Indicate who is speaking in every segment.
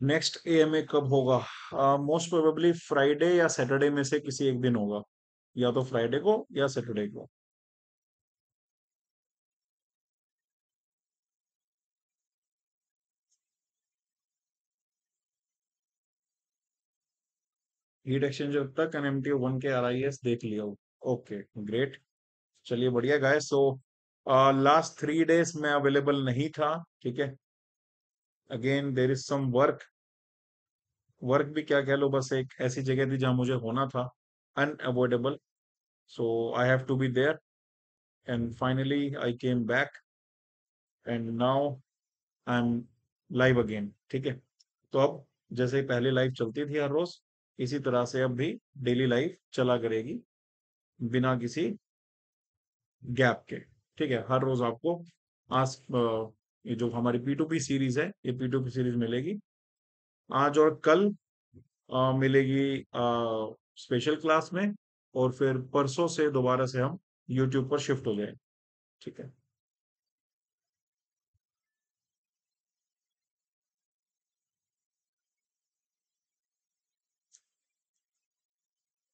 Speaker 1: Next AMA कब होगा? Most probably Friday या सैटरडे में से किसी एक दिन होगा, या तो फ्राइडे को या सैटरडे को। हीट एक्सचेंजर तक NMTO 1 के RIS देख लिया। Okay, great. चलिए बढ़िया गाइस। सो लास्ट 3 डेज में अवेलेबल नहीं था, ठीक है। Again there is some work. Work भी क्या कह लो, बस एक ऐसी जगह थी जहां मुझे होना था, unavoidable. So I have to be there, and finally I came back, and now I am live again, ठीक है। तो अब जैसे पहले लाइव चलती थी हर रोज, इसी तरह से अब भी डेली लाइव चला करेगी, बिना किसी गैप के, ठीक है। हर रोज आपको आज ये जो हमारी P2P सीरीज है, ये P2P सीरीज मिलेगी। आज और कल मिलेगी स्पेशल क्लास में, और फिर परसों से दोबारा से हम यूट्यूब पर शिफ्ट हो जाए, ठीक है।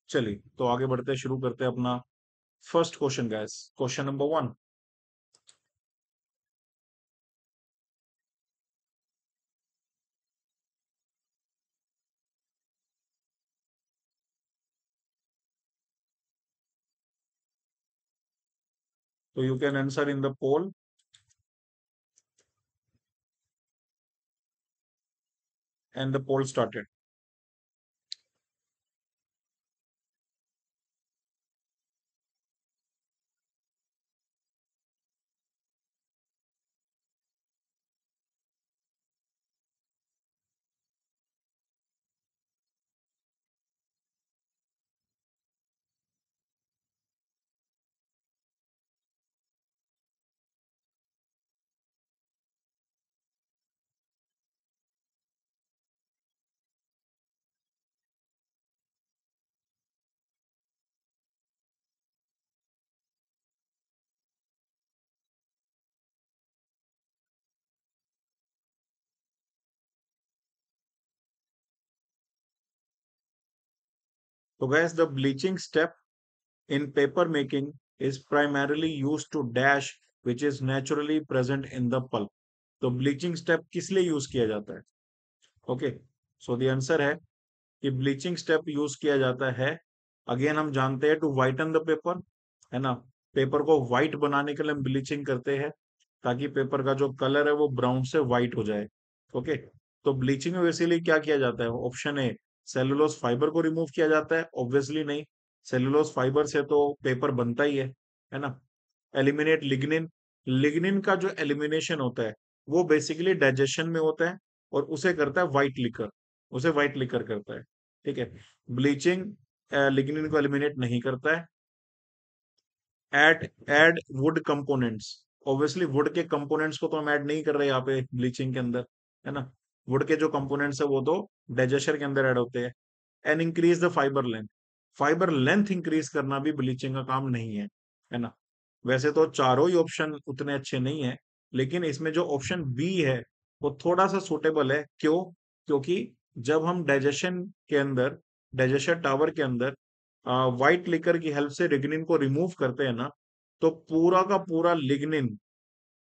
Speaker 1: चलिए तो आगे बढ़ते हैं, शुरू करते हैं अपना first question guys. Question number 1। तो you can answer in the poll, and the poll started. तो guess the bleaching step in paper making is primarily used to dash which is naturally present in the pulp। तो bleaching step किस लिए use किया जाता है? Okay, so the answer है कि bleaching step use किया जाता है, अगेन हम जानते हैं, टू वाइटन द पेपर, है ना। पेपर को व्हाइट बनाने के लिए हम ब्लीचिंग करते हैं, ताकि पेपर का जो कलर है वो ब्राउन से व्हाइट हो जाए। ओके, तो ब्लीचिंग में बेसिकली क्या किया जाता है? ऑप्शन ए, सेलुलोज फाइबर को रिमूव किया जाता है। ऑब्वियसली नहीं, सेलुलोज फाइबर से तो पेपर बनता ही है ना। एलिमिनेट लिग्निन, लिग्निन का जो एलिमिनेशन होता है वो बेसिकली डाइजेशन में होता है, और उसे करता है व्हाइट लिकर, उसे व्हाइट लिकर करता है, ठीक है। ब्लीचिंग लिग्निन को एलिमिनेट नहीं करता है। Add would components, obviously would के कंपोनेंट्स को तो हम ऐड नहीं कर रहे यहाँ पे ब्लीचिंग के अंदर, है ना। वुड के जो कंपोनेंट्स है वो तो डाइजेशन के अंदर ऐड होते हैं। And increase the fibre length, fibre length increase करना भी ब्लीचिंग का काम नहीं है ना। वैसे तो चारों ही ऑप्शन उतने अच्छे नहीं है, लेकिन इसमें जो ऑप्शन बी है वो थोड़ा सा सुटेबल है। क्यों? क्योंकि जब हम डाइजेशन के अंदर, डाइजेशन टावर के अंदर व्हाइट लिकर की हेल्प से लिग्निन को रिमूव करते हैं ना, तो पूरा का पूरा लिग्निन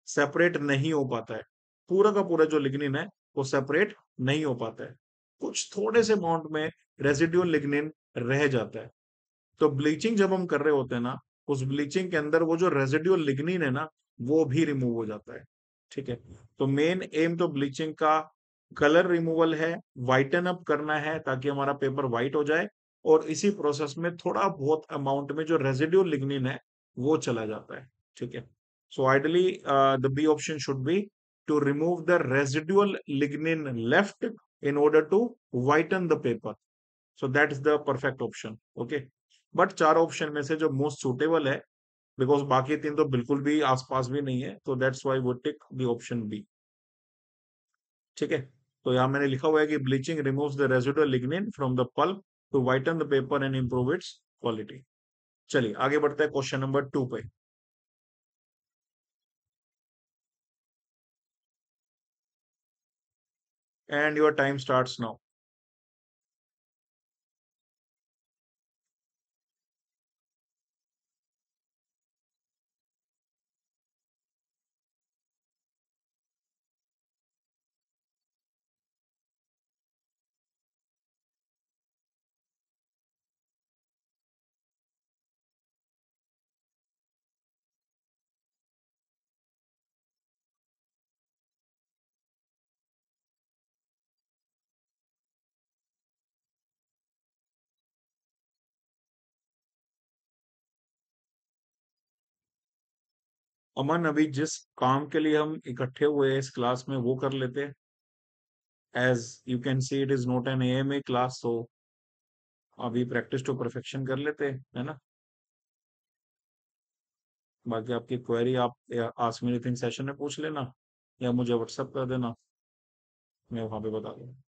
Speaker 1: सेपरेट नहीं हो पाता है। पूरा का पूरा जो लिग्निन है वो सेपरेट नहीं हो पाता है, कुछ थोड़े से अमाउंट में रेजिड्यूल लिग्निन रह जाता है। तो ब्लीचिंग जब हम कर रहे होते हैं ना, उस ब्लीचिंग के अंदर वो जो रेजिड्यूल लिग्निन है ना, वो भी रिमूव हो जाता है, ठीक है। तो मेन एम तो ब्लीचिंग का कलर रिमूवल है, वाइटन अप करना है ताकि हमारा पेपर व्हाइट हो जाए, और इसी प्रोसेस में थोड़ा बहुत अमाउंट में जो रेजिड्यूल लिग्निन है वो चला जाता है, ठीक है। So ideally the B option should be to remove the residual lignin left in order to whiten the paper, so that is the perfect option। okay, but चार ऑप्शन में से जो मोस्ट सुटेबल है, बिकॉज बाकी तीन तो बिल्कुल भी आसपास भी नहीं है, तो that's why would tick the option B, ठीक है। तो यहाँ मैंने लिखा हुआ है कि bleaching removes the residual lignin from the pulp to whiten the paper and improve its quality. चलिए आगे बढ़ते हैं क्वेश्चन नंबर 2 पे। and your time starts now. अमन, अभी जिस काम के लिए हम इकट्ठे हुए हैं इस क्लास में वो कर लेते हैं। As you can see it is not an AMA class, तो अभी प्रैक्टिस टू परफेक्शन कर लेते हैं, है ना। बाकी आपकी क्वेरी आप आस्क मी एनीथिंग सेशन में पूछ लेना, या मुझे व्हाट्सएप कर देना, मैं वहां पे बता दूंगा।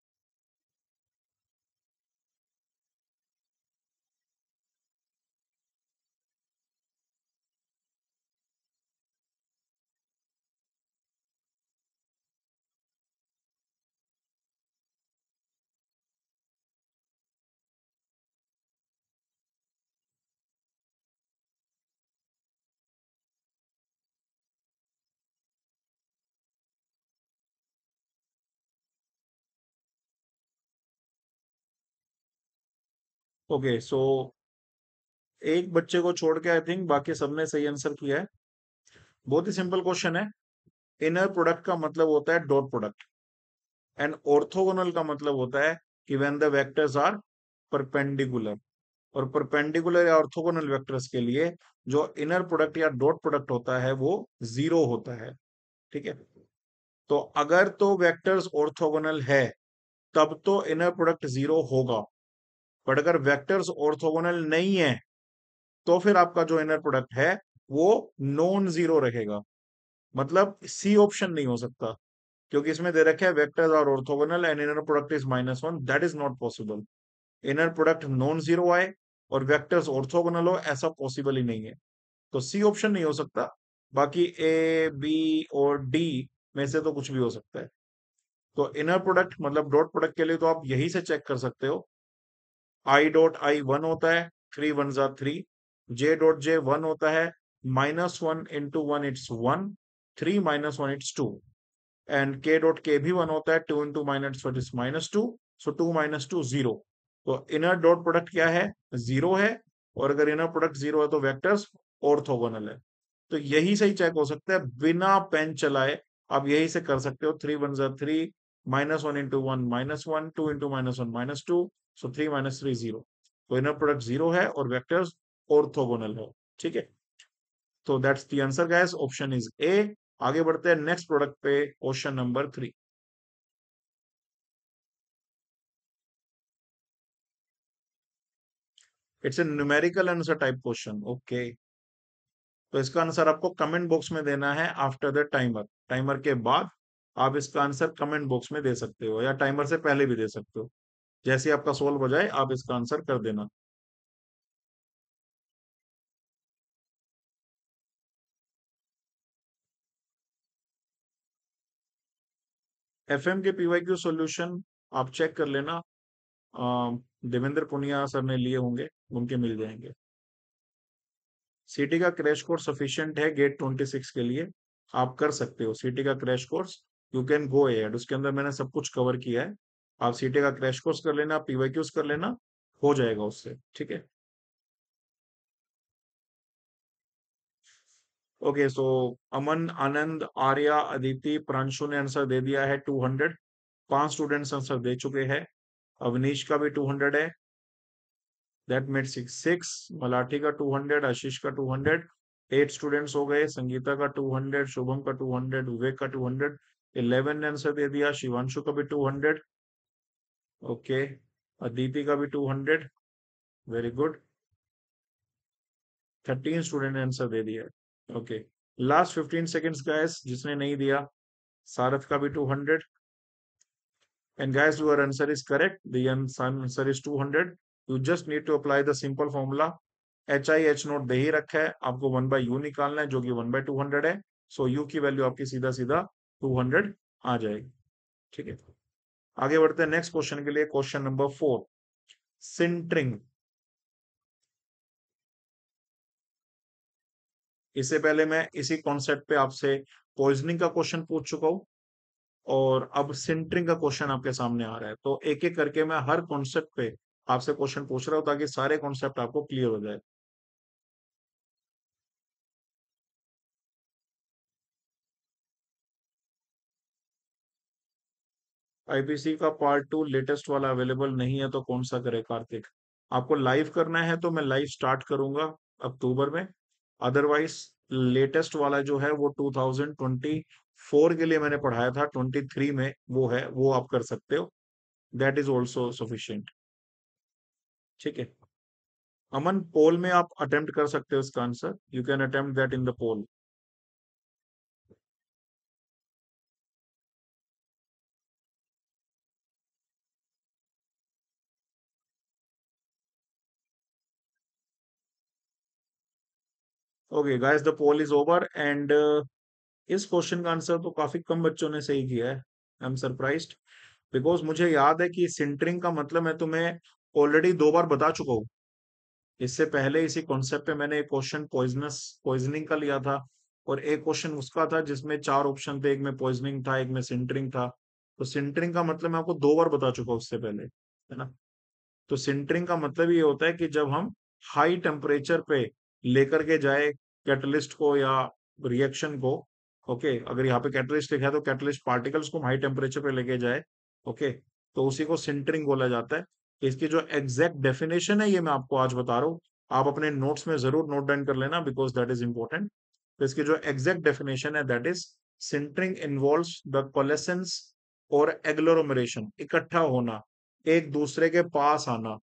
Speaker 1: ओके, सो एक बच्चे को छोड़ के आई थिंक बाकी सबने सही आंसर किया है। बहुत ही सिंपल क्वेश्चन है। इनर प्रोडक्ट का मतलब होता है डॉट प्रोडक्ट, एंड ऑर्थोगोनल का मतलब होता है कि when the vectors are perpendicular. और परपेंडिकुलर या ऑर्थोगोनल वेक्टर्स के लिए जो इनर प्रोडक्ट या डॉट प्रोडक्ट होता है वो जीरो होता है। ठीक है, तो अगर तो वेक्टर्स ऑर्थोगोनल है तब तो इनर प्रोडक्ट जीरो होगा, बट अगर वेक्टर्स ऑर्थोगोनल नहीं है तो फिर आपका जो इनर प्रोडक्ट है वो नॉन जीरो रहेगा। मतलब सी ऑप्शन नहीं हो सकता, क्योंकि इसमें दे रखे हैं vectors are orthogonal and inner product is -1, that is not possible. Inner product non zero आए और वेक्टर्स ऑर्थोगोनल हो, ऐसा पॉसिबल ही नहीं है। तो सी ऑप्शन नहीं हो सकता। बाकी ए, बी और डी में से तो कुछ भी हो सकता है। तो इनर प्रोडक्ट मतलब डॉट प्रोडक्ट के लिए तो आप यही से चेक कर सकते हो। आई डॉट आई वन होता है, 3 1 3। जे डॉट जे वन होता है, -1 into one it's one, 3 - 1 it's two. And k dot k भी वन होता है, 2 into minus one is -2, so 2 - 2 0। तो इनर डॉट प्रोडक्ट क्या है? जीरो है। और अगर इनर प्रोडक्ट जीरो है तो वेक्टर्स ऑर्थोगोनल है। तो यही सही चेक हो सकता है बिना पेन चलाए। आप यही से कर सकते हो, 3 1 3, -1 इंटू वन -1, 2 इंटू -1 -2, सो 3 - 3 0। तो इनर प्रोडक्ट जीरो है और वेक्टर्स ऑर्थोगोनल है। ठीक है, तो that's the answer guys, option is a. आगे बढ़ते हैं नेक्स्ट प्रोडक्ट पे, question number 3। It's a numerical answer type question, okay. तो इसका आंसर आपको कमेंट बॉक्स में देना है आफ्टर द टाइमर। टाइमर के बाद आप इसका आंसर कमेंट बॉक्स में दे सकते हो, या टाइमर से पहले भी दे सकते हो। जैसे ही आपका सॉल्व हो जाए आप इसका आंसर कर देना। एफएम के पीवाईक्यू सॉल्यूशन आप चेक कर लेना। देवेंद्र पुनिया सर ने लिए होंगे, उनके मिल जाएंगे। सीटी का क्रैश कोर्स सफिशिएंट है गेट 26 के लिए, आप कर सकते हो सीटी का crash course. You can go ahead, उसके अंदर मैंने सब कुछ कवर किया है। आप सीटी का क्रैश कोर्स कर लेना, पीवाईक्यूज कर लेना, हो जाएगा उससे। ठीक है, ओके। सो अमन, आनंद, आर्या, अदिति, प्रांशु ने आंसर दे दिया है 200। 5 स्टूडेंट्स आंसर दे चुके हैं। अवनीश का भी 200 है, दैट मेड 6 6। मलाठी का 200, आशीष का 200। 8 स्टूडेंट्स हो गए। संगीता का 200, शुभम का 200, विवेक का 200। 11 ने आंसर दे दिया। शिवांशु का भी 200, ओके। अदिति का भी 200, वेरी गुड। 13 स्टूडेंट ने आंसर दे दिया है, ओके। लास्ट 15 सेकेंड्स गाइस, जिसने नहीं दिया, सारथ का भी 200। And guys, your answer is correct. The answer is 200. You just need to apply the simple formula. H I H note दे ही रखा है, आपको 1/u निकालना है जो कि 1/200 है। सो u की वैल्यू आपकी सीधा सीधा 200 आ जाएगी। ठीक है, आगे बढ़ते हैं नेक्स्ट क्वेश्चन के लिए, क्वेश्चन नंबर 4, सिंटरिंग। इससे पहले मैं इसी कॉन्सेप्ट पे आपसे पॉइजनिंग का क्वेश्चन पूछ चुका हूं, और अब सिंटरिंग का क्वेश्चन आपके सामने आ रहा है। तो एक एक करके मैं हर कॉन्सेप्ट पे आपसे क्वेश्चन पूछ रहा हूं, ताकि सारे कॉन्सेप्ट आपको क्लियर हो जाए। आईपीसी का पार्ट 2 लेटेस्ट वाला अवेलेबल नहीं है, तो कौन सा करे कार्तिक? आपको लाइव करना है तो मैं लाइव स्टार्ट करूंगा अक्टूबर में। अदरवाइज लेटेस्ट वाला जो है वो 2024 के लिए मैंने पढ़ाया था, 23 में वो है, वो आप कर सकते हो। That is also sufficient. ठीक है। अमन, पोल में आप अटेम्प्ट कर सकते हो इसका answer, you can attempt that in the poll. Okay guys, the poll is over and इस क्वेश्चन का आंसर तो काफी कम बच्चों ने सही किया है। आई एम सरप्राइज्ड, बिकॉज मुझे याद है कि सिंटरिंग का मतलब मैं तुम्हें ऑलरेडी 2 बार बता चुका हूँ। इससे पहले इसी कॉन्सेप्ट पे मैंने एक क्वेश्चन पॉइजनिंग का लिया था, और एक क्वेश्चन उसका था जिसमें 4 ऑप्शन थे, एक में पॉइजनिंग था, एक में सिंटरिंग था। तो सिंटरिंग का मतलब मैं आपको 2 बार बता चुका हूँ उससे पहले, है ना। तो सिंटरिंग का मतलब ये होता है कि जब हम हाई टेम्परेचर पे लेकर के जाए कैटलिस्ट को या रिएक्शन को। ओके, अगर यहाँ पे कैटलिस्ट लिखा है तो कैटलिस्ट पार्टिकल्स को हाई टेम्परेचर पे लेके जाए। ओके, तो उसी को सिंटरिंग बोला जाता है। इसकी जो एग्जैक्ट डेफिनेशन है ये मैं आपको आज बता रहा हूँ। आप अपने नोट्स में जरूर नोट डाउन कर लेना, बिकॉज दैट इज इंपॉर्टेंट। तो इसकी जो एग्जैक्ट डेफिनेशन है that is, sintering involves the coalescence और एग्लोमरेशन, इकट्ठा होना, एक दूसरे के पास आना।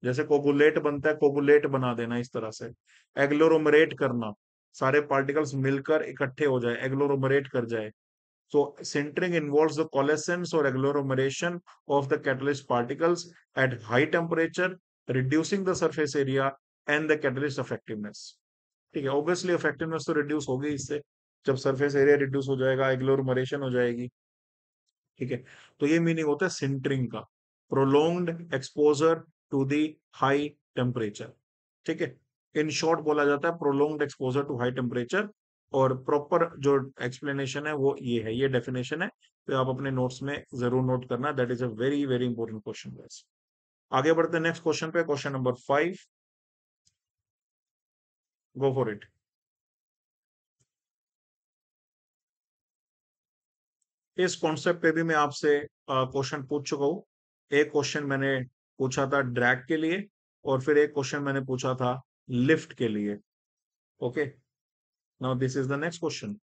Speaker 1: जैसे कोगुलेट बनता है, कोगुलेट बना देना इस तरह से। एग्लोमरेट करना, सारे पार्टिकल्स मिलकर इकट्ठे हो जाए, एग्लोमरेट कर जाए। So sintering involves the coalescence or agglomeration of the catalyst particles at high temperature, reducing the surface area and the catalyst effectiveness। ठीक है, ऑब्वियसली इफेक्टिवनेस तो रिड्यूस होगी इससे, जब सरफेस एरिया रिड्यूस हो जाएगा, एग्लोमरेशन हो जाएगी। ठीक है, तो ये मीनिंग होता है सिंटरिंग का, prolonged exposure to the high temperature. ठीक है, इन शॉर्ट बोला जाता है prolonged exposure to high temperature. और प्रॉपर जो एक्सप्लेनेशन है वो ये है, ये डेफिनेशन है। तो आप अपने नोट्स में जरूर नोट करना, that is a very very important question guys. आगे बढ़ते हैं नेक्स्ट क्वेश्चन पे, question number 5। Go for it. इस कॉन्सेप्ट पे भी मैं आपसे क्वेश्चन पूछ चुका हूँ। एक क्वेश्चन मैंने पूछा था ड्रैग के लिए, और फिर एक क्वेश्चन मैंने पूछा था लिफ्ट के लिए। Okay, now this is the next question.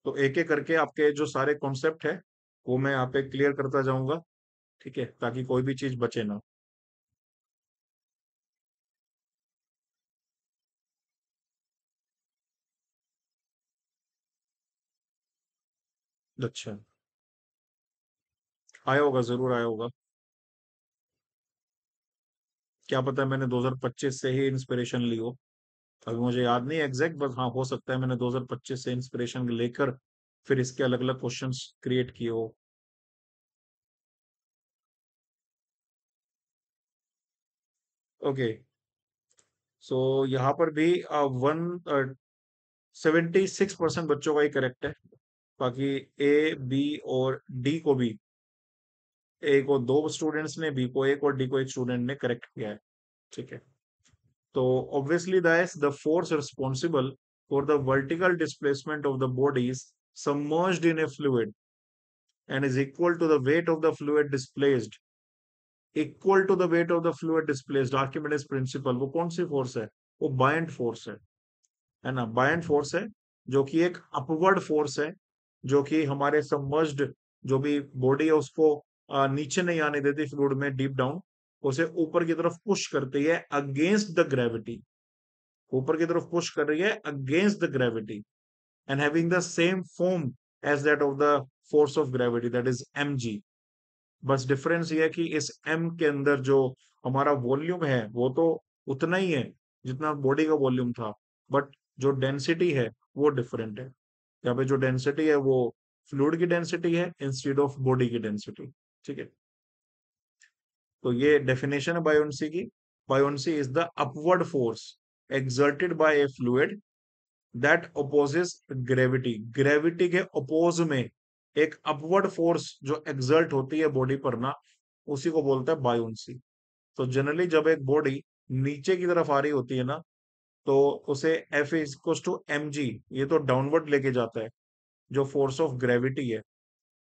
Speaker 1: तो एक एक करके आपके जो सारे कॉन्सेप्ट है वो मैं यहाँ पे क्लियर करता जाऊंगा। ठीक है, ताकि कोई भी चीज बचे ना। अच्छा, आया होगा, जरूर आया होगा। क्या पता है मैंने 2025 से ही इंस्पिरेशन ली हो, अभी मुझे याद नहीं एग्जैक्ट, बट हाँ हो सकता है मैंने 2025 से इंस्पिरेशन लेकर फिर इसके अलग अलग क्वेश्चंस क्रिएट किए हो। ओके, सो यहाँ पर भी 76% बच्चों का ही करेक्ट है। बाकी ए, बी और डी को भी, ए को 2 स्टूडेंट्स ने, बी को एक और डी को एक स्टूडेंट ने करेक्ट किया है। ठीक है, तो obviously that the force responsible for the vertical displacement of the body is submerged in a fluid and is equal to the weight of the fluid displaced, equal to the weight of the fluid displaced, Archimedes principle. वो कौन सी force है? वो buoyant force है ना, buoyant force है, जो कि एक अपवर्ड फोर्स है, जो कि हमारे सबमर्ज्ड जो भी बॉडी है उसको नीचे नहीं आने देती फ्लूइड में, डीप डाउन उसे ऊपर की तरफ पुश करती है अगेंस्ट द ग्रेविटी। ऊपर की तरफ पुश कर रही है against the gravity, and having the same form as that of the force of gravity, that is mg। बस डिफरेंस ये है कि इस m के अंदर जो हमारा वॉल्यूम है वो तो उतना ही है जितना बॉडी का वॉल्यूम था, बट जो डेंसिटी है वो डिफरेंट है। यहाँ पे जो डेंसिटी है वो फ्लूइड की डेंसिटी है इंस्टेड ऑफ बॉडी की डेंसिटी। ठीक है, तो ये डेफिनेशन है बायोन्सी की। Buoyancy is the upward force exerted by A fluid that opposes gravity. Gravity के अपोज में एक अपवर्ड फोर्स जो एक्सर्ट होती है बॉडी पर ना, उसी को बोलता है बायोन्सी। तो जनरली जब एक बॉडी नीचे की तरफ आ रही होती है ना, तो उसे F equals to M G, ये तो डाउनवर्ड लेके जाता है, जो फोर्स ऑफ ग्रेविटी है।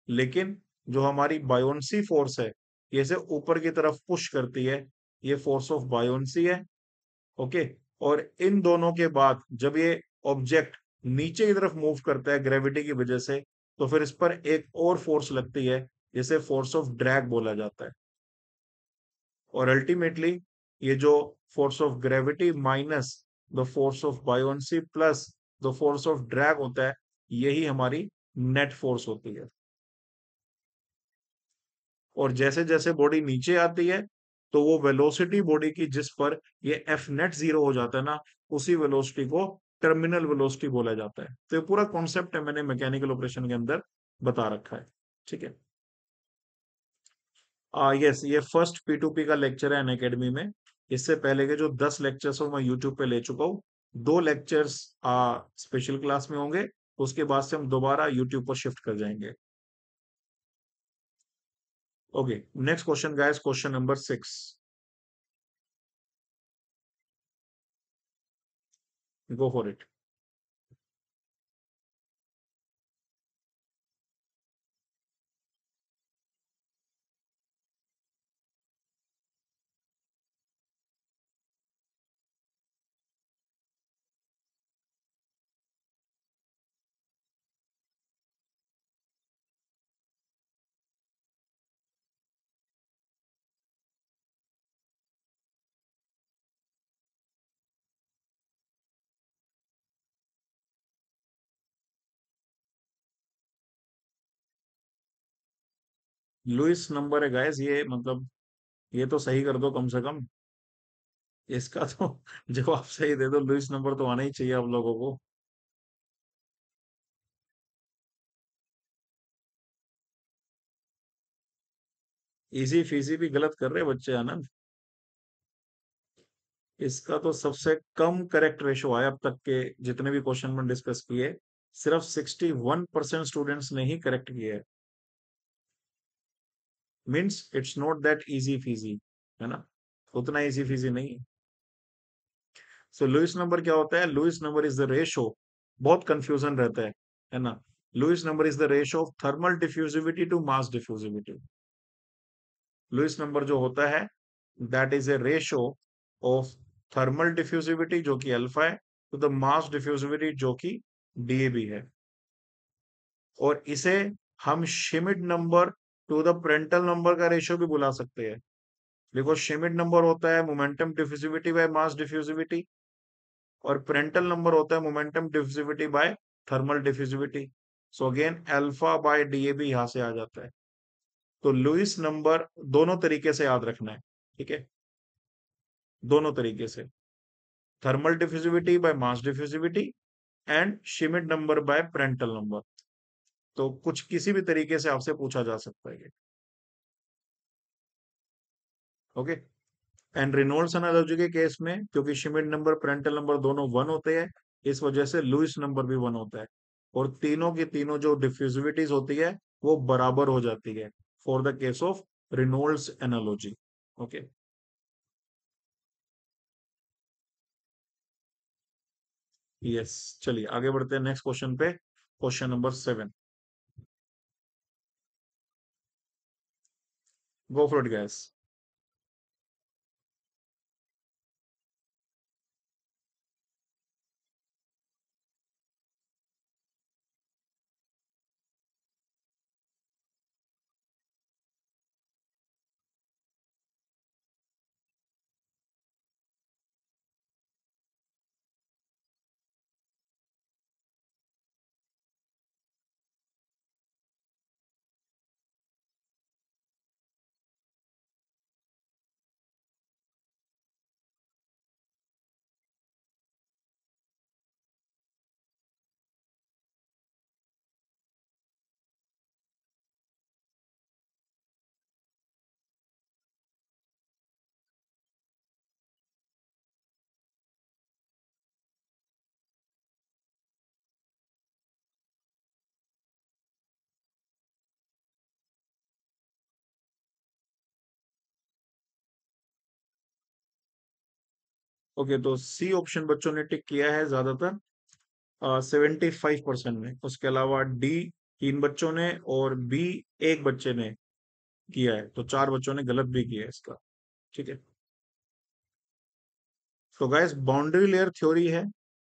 Speaker 1: लेकिन जो हमारी बायोन्सी फोर्स है, ये इसे ऊपर की तरफ पुश करती है, ये फोर्स ऑफ बायोन्सी है। ओके, और इन दोनों के बाद जब ये ऑब्जेक्ट नीचे की तरफ मूव करता है ग्रेविटी की वजह से, तो फिर इस पर एक और फोर्स लगती है, जिसे फोर्स ऑफ ड्रैग बोला जाता है। और अल्टीमेटली ये जो force of gravity minus the force of buoyancy plus the force of drag होता है, यही हमारी नेट फोर्स होती है। और जैसे जैसे बॉडी नीचे आती है, तो वो वेलोसिटी बॉडी की जिस पर ये एफ नेट जीरो हो जाता है ना, उसी वेलोसिटी को टर्मिनल वेलोसिटी बोला जाता है। तो ये पूरा कॉन्सेप्ट है, मैंने मैकेनिकल ऑपरेशन के अंदर बता रखा है। ठीक है, यस, ये फर्स्ट P2P का लेक्चर है अनअकैडमी में। इससे पहले के जो 10 लेक्चर्स हो मैं यूट्यूब पे ले चुका हूँ। 2 लेक्चर्स स्पेशल क्लास में होंगे, उसके बाद से हम दोबारा यूट्यूब पर शिफ्ट कर जाएंगे। Okay, next question guys, question number 6। Go for it. Lewis number है गाइस, ये मतलब ये तो सही कर दो कम से कम। इसका तो जवाब सही दे दो, लुइस नंबर तो आना ही चाहिए आप लोगों को। इजी फीसी भी गलत कर रहे हैं बच्चे आनंद। इसका तो सबसे कम करेक्ट रेशो आया अब तक के जितने भी क्वेश्चन में डिस्कस किए, सिर्फ 61% स्टूडेंट्स ने ही करेक्ट किए है। Means it's not that easy Fiji, है ना, उतना इजी फीजी नहीं है। सो लुइस नंबर क्या होता है? Lewis number is the ratio, बहुत कंफ्यूजन रहता है ना। Lewis number is the ratio of thermal diffusivity to mass diffusivity. Lewis number जो होता है, that is a ratio of thermal diffusivity जो कि अल्फा है, टू द मास डिफ्यूजिविटी जो कि डीएबी है। और इसे हम Schmidt number to the Prandtl number का रेशियो भी बुला सकते हैं। बिकॉज शिमिट नंबर होता है momentum diffusivity by mass diffusivity, और प्रेंटल नंबर होता है momentum diffusivity by thermal diffusivity. So again alpha by DAB यहां से आ जाता है। तो लुइस नंबर दोनों तरीके से याद रखना है। ठीक है, दोनों तरीके से, thermal diffusivity by mass diffusivity and Schmidt number by Prandtl number. तो कुछ किसी भी तरीके से आपसे पूछा जा सकता है ये। ओके, एंड रेनॉल्ड्स एनालॉजी के केस में क्योंकि शिमिट नंबर प्रेंटल नंबर दोनों वन होते हैं, इस वजह से लुइस नंबर भी वन होता है। और तीनों की तीनों जो डिफ्यूजिविटीज होती है वो बराबर हो जाती है for the case of Reynolds analogy. Okay, yes, चलिए आगे बढ़ते हैं नेक्स्ट क्वेश्चन पे, question number 7। Go for it gas. Okay, तो सी ऑप्शन बच्चों ने टिक किया है ज्यादातर 75% में। उसके अलावा डी 3 बच्चों ने और बी 1 बच्चे ने किया है, तो 4 बच्चों ने गलत भी किया है इसका। ठीक है, तो गाइस बाउंड्री लेयर थ्योरी है।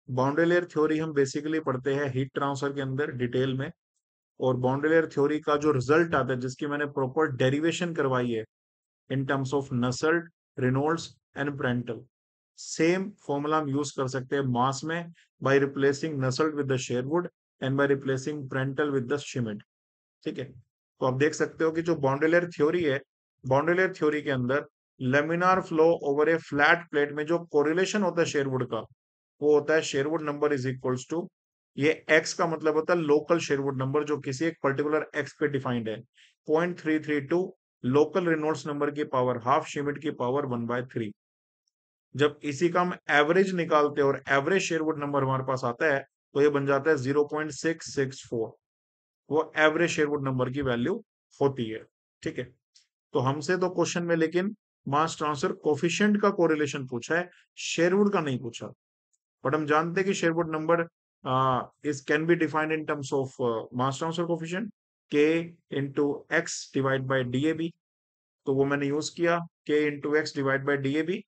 Speaker 1: बाउंड्री लेयर थ्योरी हम बेसिकली पढ़ते हैं हीट ट्रांसफर के अंदर डिटेल में। और बाउंड्री लेयर थ्योरी का जो रिजल्ट आता है, जिसकी मैंने प्रॉपर डेरिवेशन करवाई है in terms of Nusselt, Reynolds and Prandtl, same formula हम यूज कर सकते हैं मास में, by replacing Nusselt with the Sherwood and by replacing Prandtl with the Schmidt. ठीक है, तो आप देख सकते हो कि जो बाउंड्री लेयर थ्योरी है, बाउंड्री लेयर थ्योरी के अंदर laminar flow over a flat plate में जो कोरिलेशन होता है शेरवुड का, वो होता है Sherwood number is equals to, ये एक्स का मतलब होता है लोकल शेरवुड नंबर जो किसी एक पर्टिकुलर एक्स पे डिफाइंड है, 0.332 लोकल रेनॉल्ड्स नंबर की पावर हाफ शिमिट की पावर 1/3। जब इसी का हम एवरेज निकालते हैं और एवरेज शेरवुड नंबर हमारे पास आता है, तो ये बन जाता है 0.664। वो एवरेज शेरवुड नंबर की वैल्यू होती है। ठीक है, तो हमसे तो क्वेश्चन में लेकिन मास ट्रांसफर कोफिशिएंट का कोरिलेशन पूछा है, शेरवुड का नहीं पूछा। बट हम जानते हैं कि Sherwood number is can be defined in terms of mass transfer coefficient k into x divide by D A B. तो वो मैंने यूज किया, k into x divide by D A B.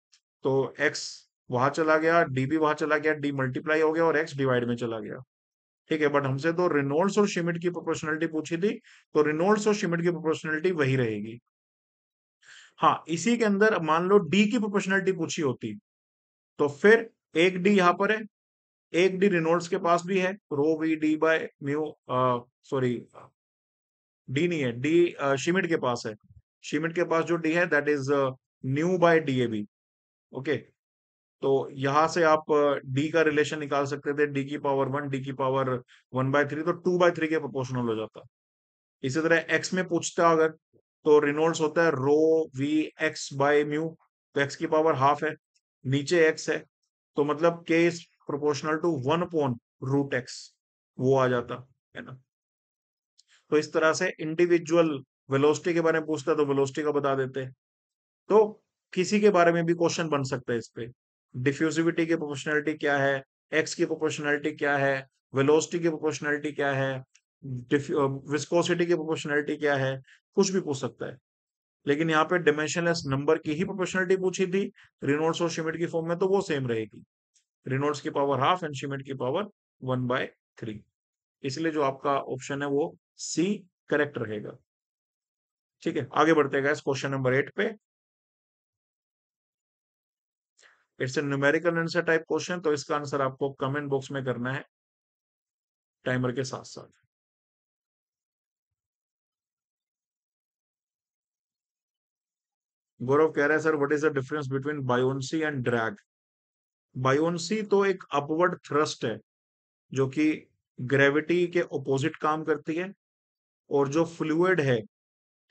Speaker 1: तो एक्स वहां चला गया, डी बी वहां चला गया, डी मल्टीप्लाई हो गया और एक्स डिवाइड में चला गया। ठीक है, बट हमसे तो रेनॉल्ड्स और शिमिट की प्रोपोर्शनलिटी पूछी थी, तो रेनॉल्ड्स और शिमिट की प्रोपोर्शनलिटी वही रहेगी। हाँ, इसी के अंदर मान लो डी की प्रोपोर्शनलिटी पूछी होती, तो फिर एक डी यहां पर है, एक डी रेनॉल्ड्स के पास भी है, rho V D by mu, sorry D नहीं है, डी शिमिट के पास है। शिमिट के पास जो डी है that is new by D A B. Okay, तो यहां से आप डी का रिलेशन निकाल सकते थे, डी की पावर 1 डी की पावर 1/3, तो 2/3 के प्रोपोर्शनल हो जाता। इसी तरह एक्स में पूछता अगर, तो रिनोल्ड्स होता है rho we x by mu, तो एक्स की पावर हाफ है, नीचे एक्स है, तो मतलब के इज प्रोपोर्शनल टू 1/√x, वो आ जाता है ना। तो इस तरह से इंडिविजुअल वेलोसिटी के बारे में पूछता है तो वेलोसिटी का बता देते हैं। तो किसी के बारे में भी क्वेश्चन बन सकता है इस पे, डिफ्यूजिविटी की प्रोपोर्शनलिटी क्या है, एक्स की प्रोपोर्शनलिटी क्या है, वेलोसिटी की प्रोपोर्शनलिटी क्या है, विस्कोसिटी की प्रोपोर्शनलिटी क्या है, कुछ भी पूछ सकता है। लेकिन यहाँ पे डिमेंशनलेस नंबर की ही प्रोपोर्शनलिटी पूछी थी रिनोल्ड्स और शिमिट की फॉर्म में, तो वो सेम रहेगी, रिनोल्ड्स की पावर हाफ एंड शिमिट की पावर 1/3। इसलिए जो आपका ऑप्शन है वो सी करेक्ट रहेगा। ठीक है, आगे बढ़ते हैं क्वेश्चन नंबर 8 पे। It's a numerical answer type question, तो इसका आंसर आपको कमेंट बॉक्स में करना है टाइमर के साथ साथ। गौरव कह रहा है sir what is the difference between buoyancy and drag. Buoyancy तो एक अपवर्ड थ्रस्ट है जो कि ग्रेविटी के ऑपोजिट काम करती है। और जो फ्लूइड है,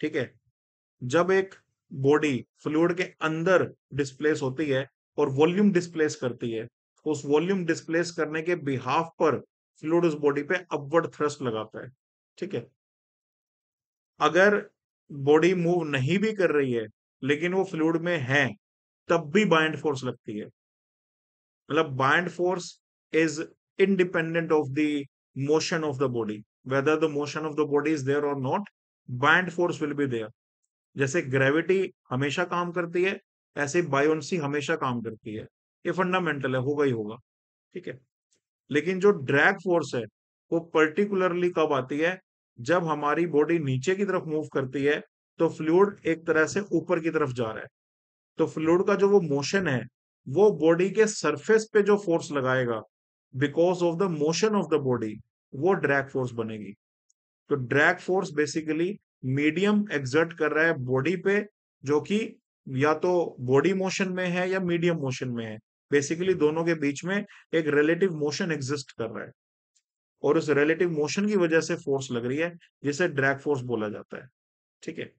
Speaker 1: ठीक है, जब एक बॉडी फ्लूइड के अंदर डिस्प्लेस होती है और वॉल्यूम डिस्प्लेस करती है, उस वॉल्यूम डिस्प्लेस करने के बिहाफ पर फ्लूइड उस बॉडी पे अपवर्ड थ्रस्ट लगाता है। ठीक है, अगर बॉडी मूव नहीं भी कर रही है लेकिन वो फ्लूइड में है, तब भी बाइंड फोर्स लगती है। मतलब bind force is independent of the motion of the body, whether the motion of the body is there और not, bind force will be there. जैसे ग्रेविटी हमेशा काम करती है, ऐसे बायोन्सी हमेशा काम करती है। ये फंडामेंटल है, होगा ही होगा। ठीक है, लेकिन जो ड्रैग फोर्स है वो पर्टिकुलरली कब आती है, जब हमारी बॉडी नीचे की तरफ मूव करती है, तो फ्लूइड एक तरह से ऊपर की तरफ जा रहा है, तो फ्लूइड का जो वो मोशन है, वो बॉडी के सरफेस पे जो फोर्स लगाएगा because of the motion of the body, वो ड्रैग फोर्स बनेगी। तो drag force basically medium exert कर रहा है बॉडी पे, जो कि या तो बॉडी मोशन में है या मीडियम मोशन में है। बेसिकली दोनों के बीच में एक रिलेटिव मोशन एग्जिस्ट कर रहा है, और उस रिलेटिव मोशन की वजह से फोर्स लग रही है, जिसे ड्रैग फोर्स बोला जाता है। ठीक है,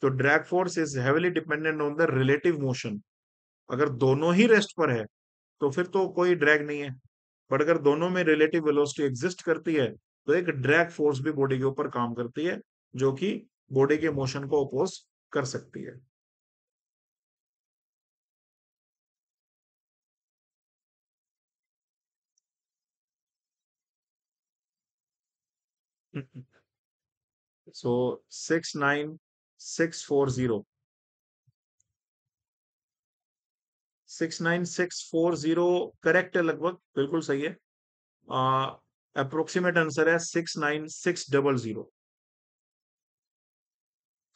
Speaker 1: तो drag force is heavily dependent on the relative motion. अगर दोनों ही रेस्ट पर है तो फिर तो कोई ड्रैग नहीं है, बट अगर दोनों में रिलेटिव वेलोसिटी एग्जिस्ट करती है, तो एक ड्रैग फोर्स भी बॉडी के ऊपर काम करती है, जो कि बॉडी के मोशन को अपोज कर सकती है। सो 69640, 69640 करेक्ट है, लगभग बिल्कुल सही है। अप्रोक्सीमेट आंसर है 69600।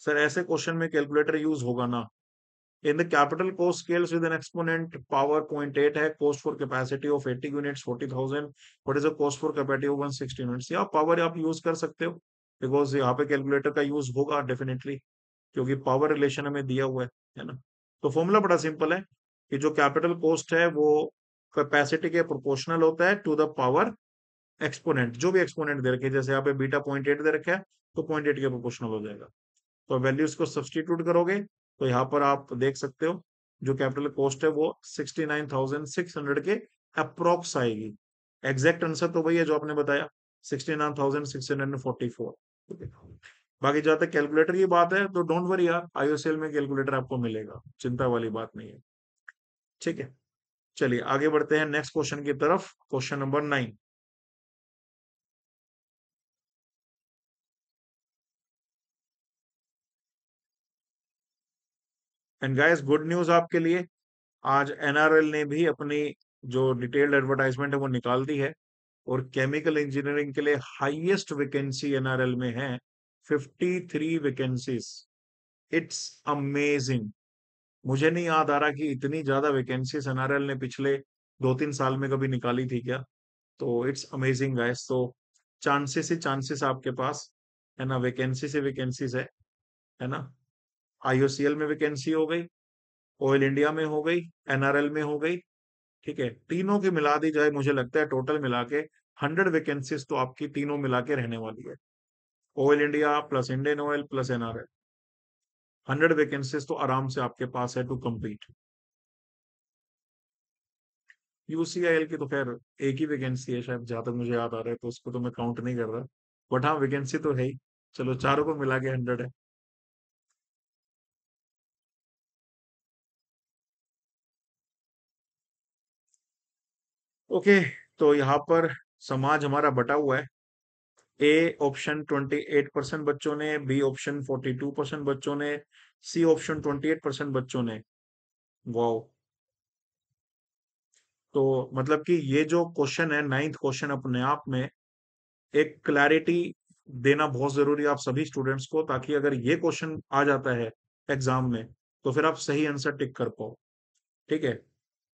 Speaker 1: सर ऐसे क्वेश्चन में कैलकुलेटर यूज होगा ना। In the capital cost scales with an exponent power 0.8 है, cost for capacity of 80 units 40,000, what is the cost for capacity of 160 units? या पावर आप यूज कर सकते हो, बिकॉज यहाँ पे कैलकुलेटर का यूज होगा डेफिनेटली, क्योंकि पावर रिलेशन हमें दिया हुआ है ना। तो फॉर्मूला बड़ा सिंपल है कि जो कैपिटल कॉस्ट है वो कैपेसिटी के प्रोपोर्शनल होता है टू द पावर एक्सपोनेंट, जो भी एक्सपोनेंट दे रखे, जैसे यहाँ पे बीटा 0.8 दे रखा है तो 0.8 के प्रोपोर्शनल हो जाएगा। तो वैल्यूज को सब्सटीट्यूट करोगे तो यहाँ पर आप देख सकते हो जो कैपिटल कॉस्ट है वो 69,600 के अप्रोक्स आएगी। एग्जैक्ट आंसर तो वही है जो आपने बताया, 69,644। बाकी जहां तक कैलकुलेटर की बात है तो डोंट वरी यार, आईओसीएल में कैलकुलेटर आपको मिलेगा, चिंता वाली बात नहीं है। ठीक है, चलिए आगे बढ़ते हैं नेक्स्ट क्वेश्चन की तरफ, question number 9। And guys good news आपके लिए, आज एनआरएल ने भी अपनी जो डिटेल्ड एडवर्टाइजमेंट है वो निकाल दी है, और केमिकल इंजीनियरिंग के लिए हाईएस्ट वैकेंसी एनआरएल में है, 53 वैकेंसीज। It's amazing. मुझे नहीं याद आ रहा कि इतनी ज्यादा वैकेंसीज एनआरएल ने पिछले 2-3 साल में कभी निकाली थी क्या। तो इट्स अमेजिंग गाइस। तो चांसेस ही चांसेस आपके पास, है ना, वैकेंसी से वैकेंसीज है ना। आईओसीएल में वैकेंसी हो गई, ऑयल इंडिया में हो गई, एनआरएल में हो गई। ठीक है, तीनों की मिला दी जाए मुझे लगता है टोटल मिला के 100 वैकेंसीज तो आपकी तीनों मिला के रहने वाली है। Oil India plus Indian oil plus NRL, 100 vacancies तो आराम से आपके पास है टू कम्पीट। यूसीआईएल की तो खैर एक ही वैकेंसी है शायद, जहां तक मुझे याद आ रहा है, तो उसको तो मैं काउंट नहीं कर रहा। बट हाँ, वैकेंसी तो है ही। चलो चारों को मिला के 100 है। ओके, तो यहाँ पर समाज हमारा बटा हुआ है। ए ऑप्शन 28% बच्चों ने, बी ऑप्शन 42% बच्चों ने, सी ऑप्शन 28% बच्चों ने। वाओ। तो मतलब कि ये जो क्वेश्चन है, 9th क्वेश्चन, अपने आप में एक क्लैरिटी देना बहुत जरूरी है आप सभी स्टूडेंट्स को, ताकि अगर ये क्वेश्चन आ जाता है एग्जाम में तो फिर आप सही आंसर टिक कर पाओ। ठीक है,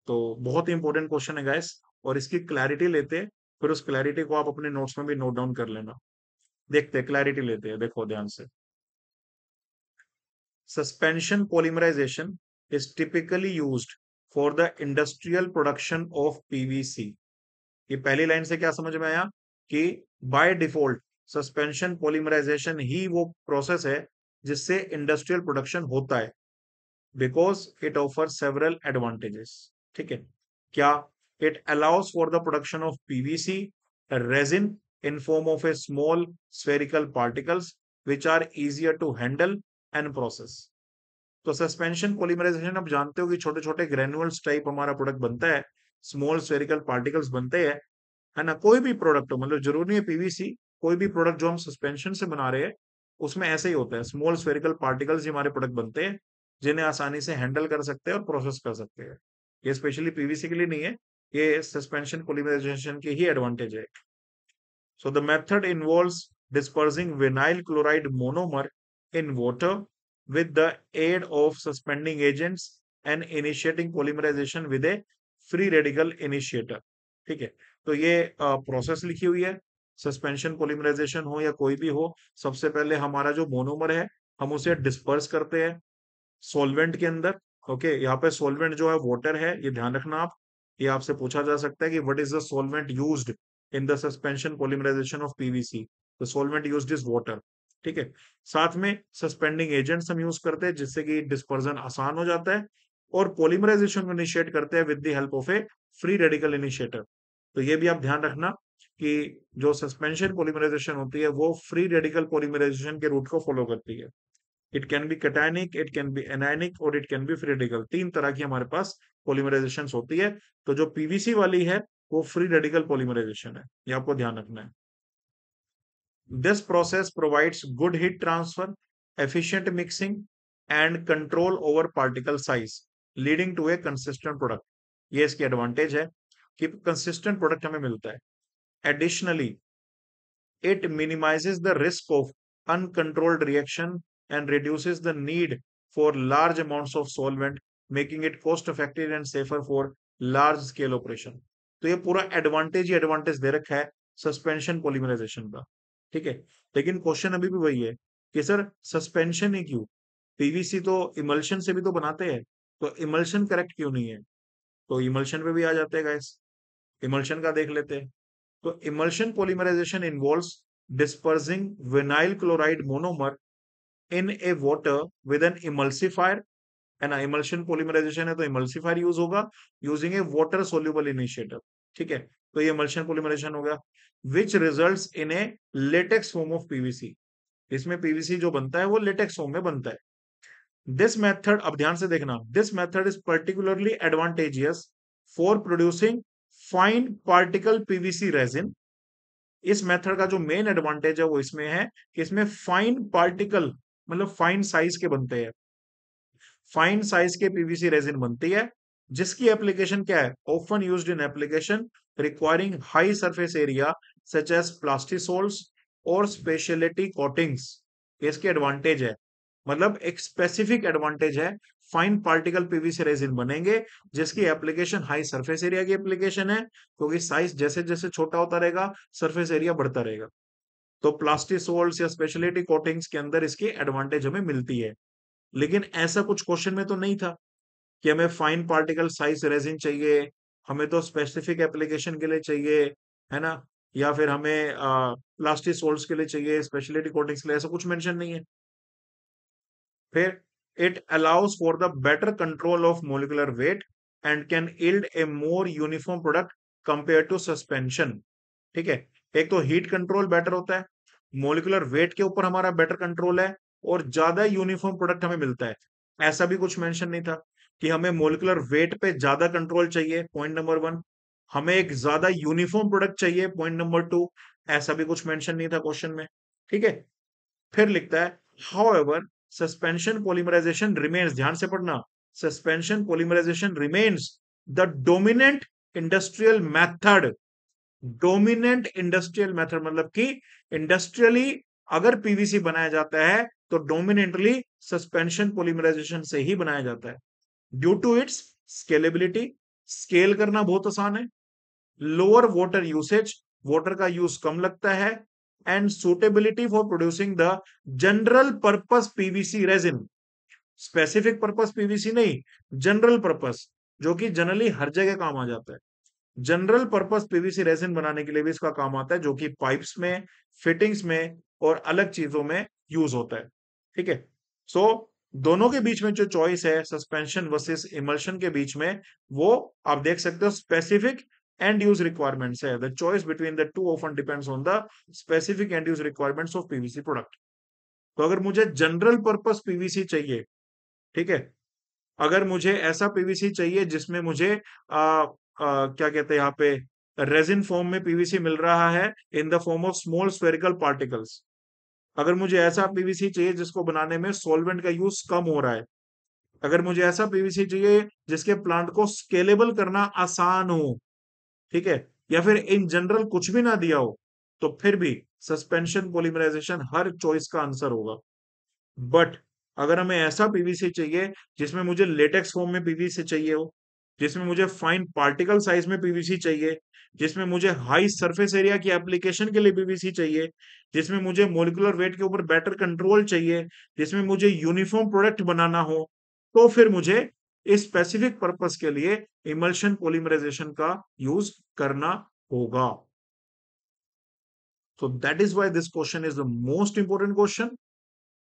Speaker 1: तो बहुत ही इंपॉर्टेंट क्वेश्चन है गाइस, और इसकी क्लैरिटी लेते हैं, फिर उस क्लैरिटी को आप अपने नोट्स में भी नोट डाउन कर लेना। देखते हैं, क्लैरिटी लेते हैं, देखो ध्यान से। Suspension polymerisation is typically used for the industrial production of PVC. ये पहली लाइन से क्या समझ में आया कि बाय डिफॉल्ट सस्पेंशन पॉलीमराइजेशन ही वो प्रोसेस है जिससे इंडस्ट्रियल प्रोडक्शन होता है, because it offer several advantages. ठीक है, क्या? It allows for the production of PVC resin in form of a small spherical particles which are easier to handle and process. तो सस्पेंशन पॉलीमराइजेशन आप जानते हो कि छोटे छोटे ग्रेनुअल्स टाइप हमारा प्रोडक्ट बनता है, स्मॉल स्फेरिकल पार्टिकल्स बनते हैं, है ना। कोई भी प्रोडक्ट हो, मतलब जरूरी नहीं है पीवीसी, कोई भी प्रोडक्ट जो हम सस्पेंशन से बना रहे हैं उसमें ऐसे ही होता है, स्मॉल स्फेरिकल पार्टिकल्स ही हमारे प्रोडक्ट बनते हैं, जिन्हें आसानी से हैंडल कर सकते हैं और प्रोसेस कर सकते हैं। ये स्पेशली पीवीसी के लिए नहीं है, ये सस्पेंशन पॉलीमराइजेशन की ही एडवांटेज है। So the method involves dispersing vinyl chloride monomer in water with the aid of suspending agents and initiating polymerization with a free radical initiator। ठीक है, तो ये प्रोसेस लिखी हुई है। सस्पेंशन पॉलीमराइजेशन हो या कोई भी हो, सबसे पहले हमारा जो मोनोमर है हम उसे डिस्पर्स करते हैं सॉल्वेंट के अंदर। ओके, यहाँ पे सॉल्वेंट जो है वाटर है, ये ध्यान रखना आप। ये आपसे पूछा जा सकता है कि what is the solvent used in the suspension polymerisation of PVC. The solvent used is water. ठीक है, साथ में सस्पेंडिंग एजेंट्स हम यूज करते हैं जिससे कि डिस्पर्जन आसान हो जाता है, और पॉलीमराइजेशन को इनिशिएट करते हैं with the help of A free radical initiator. तो ये भी आप ध्यान रखना कि जो सस्पेंशन पॉलीमराइजेशन होती है वो फ्री रेडिकल पॉलीमराइजेशन के रूट को फॉलो करती है। It can be cationic, it can be anionic, और it can be free radical. तीन तरह की हमारे पास पॉलीमराइजेशन होती है। तो जो पीवीसी वाली है वो फ्री रेडिकल पॉलीमराइजेशन है, ये आपको ध्यान रखना है। This process provides good heat transfer, efficient mixing, and control over particle size, leading to a consistent product. ये इसकी एडवांटेज है कि कंसिस्टेंट प्रोडक्ट हमें मिलता है. Additionally, it minimizes the risk of uncontrolled reaction and reduces the need for large amounts of solvent, making it cost effective and safer for large scale operation. तो ये पूरा एडवांटेज ही advantage दे रखा है suspension polymerisation का. ठीक है, लेकिन question अभी भी वही है कि सर सस्पेंशन ही क्यों? पीवीसी तो इमल्शन से भी तो बनाते हैं, तो इमल्शन करेक्ट क्यों नहीं है? तो इमल्शन पे भी आ जाते हैं गाइस. इमल्शन का देख लेते हैं. तो emulsion polymerisation involves dispersing vinyl chloride monomer in a water with an emulsifier. है ना, इमल्शन पॉलीमराइजेशन है तो इमल्सिफायर यूज होगा यूजिंग ए वाटर सोल्यूबल इनिशिएटर. ठीक है, तो ये इमल्शन पॉलीमराइजेशन हो गया. Which results in A latex form of PVC. इसमें पीवीसी जो बनता है वो लेटेक्स फॉर्म में बनता है. दिस मेथड, अब ध्यान से देखना, this method is particularly advantageous for producing fine particle PVC resin. इस मेथड का जो मेन एडवांटेज है वो इसमें है कि इसमें फाइन पार्टिकल मतलब फाइन साइज के बनते हैं. फाइन साइज के पीवीसी रेजिन बनती है जिसकी एप्लीकेशन क्या है? Often used in application requiring high surface area such as plastisols और स्पेशलिटी कोटिंग्स. इसके एडवांटेज है, मतलब एक स्पेसिफिक एडवांटेज है. फाइन पार्टिकल पीवीसी रेजिन बनेंगे जिसकी एप्लीकेशन हाई सरफेस एरिया की एप्लीकेशन है, क्योंकि साइज जैसे जैसे छोटा होता रहेगा सरफेस एरिया बढ़ता रहेगा. तो प्लास्टिसोल्स या स्पेशलिटी कोटिंग्स के अंदर इसकी एडवांटेज हमें मिलती है. लेकिन ऐसा कुछ क्वेश्चन में तो नहीं था कि हमें फाइन पार्टिकल साइज रेजिन चाहिए, हमें तो स्पेसिफिक एप्लीकेशन के लिए चाहिए, है ना, या फिर हमें प्लास्टिसोल्स के लिए चाहिए, स्पेशलिटी कोटिंग्स के लिए, ऐसा कुछ मेंशन नहीं है. फिर it allows for the better control of molecular weight and can yield a more uniform product compared to suspension. ठीक है, एक तो हीट कंट्रोल बेटर होता है, मोलिकुलर वेट के ऊपर हमारा बेटर कंट्रोल है और ज्यादा यूनिफॉर्म प्रोडक्ट हमें मिलता है. ऐसा भी कुछ मेंशन नहीं था कि हमें मोलिकुलर वेट पे ज्यादा कंट्रोल चाहिए, पॉइंट नंबर 1. हमें एक ज्यादा यूनिफॉर्म प्रोडक्ट चाहिए, पॉइंट नंबर 2. ऐसा भी कुछ मेंशन नहीं था क्वेश्चन में. ठीक है, फिर लिखता है however suspension polymerization remains, ध्यान से पढ़ना, suspension polymerization remains the dominant industrial method. Dominant industrial method मतलब कि इंडस्ट्रियली अगर पीवीसी बनाया जाता है तो डोमिनेंटली सस्पेंशन पॉलीमराइजेशन से ही बनाया जाता है. Due to its scalability, scale करना बहुत आसान है. लोअर वाटर यूसेज, वाटर का यूज कम लगता है. And suitability for producing the general purpose PVC resin. Specific purpose PVC नहीं, जनरल पर्पस, जो कि जनरली हर जगह काम आ जाता है. जनरल पर्पस पीवीसी रेजिन बनाने के लिए भी इसका काम आता है, जो कि पाइप्स में, फिटिंग्स में और अलग चीजों में यूज होता है. ठीक है, सो दोनों के बीच में जो चॉइस है सस्पेंशन वर्सेस इमल्शन के बीच में, वो आप देख सकते हो स्पेसिफिक एंड यूज रिक्वायरमेंट्स है. The choice between the two often depends on the specific and use requirements of PVC product. तो अगर मुझे जनरल पर्पस पीवीसी चाहिए, ठीक है, अगर मुझे ऐसा पीवीसी चाहिए जिसमें मुझे क्या कहते हैं यहाँ पे रेजिन फॉर्म में पीवीसी मिल रहा है in the form of small spherical particles, अगर मुझे ऐसा पीवीसी चाहिए जिसको बनाने में सॉल्वेंट का यूज कम हो रहा है, अगर मुझे ऐसा पीवीसी चाहिए जिसके प्लांट को स्केलेबल करना आसान हो, ठीक है, या फिर इन जनरल कुछ भी ना दिया हो, तो फिर भी सस्पेंशन पॉलीमराइजेशन हर चॉइस का आंसर होगा. बट अगर हमें ऐसा पीवीसी चाहिए जिसमें मुझे लेटेक्स फॉर्म में पीवीसी चाहिए हो, जिसमें मुझे फाइन पार्टिकल साइज में पीवीसी चाहिए, जिसमें मुझे हाई सरफेस एरिया की एप्लीकेशन के लिए पीवीसी चाहिए, जिसमें मुझे मोलिकुलर वेट के ऊपर बेटर कंट्रोल चाहिए, जिसमें मुझे यूनिफॉर्म प्रोडक्ट बनाना हो, तो फिर मुझे इस स्पेसिफिक पर्पस के लिए इमल्शन पॉलीमराइजेशन का यूज करना होगा. So that is why this question is the most important question,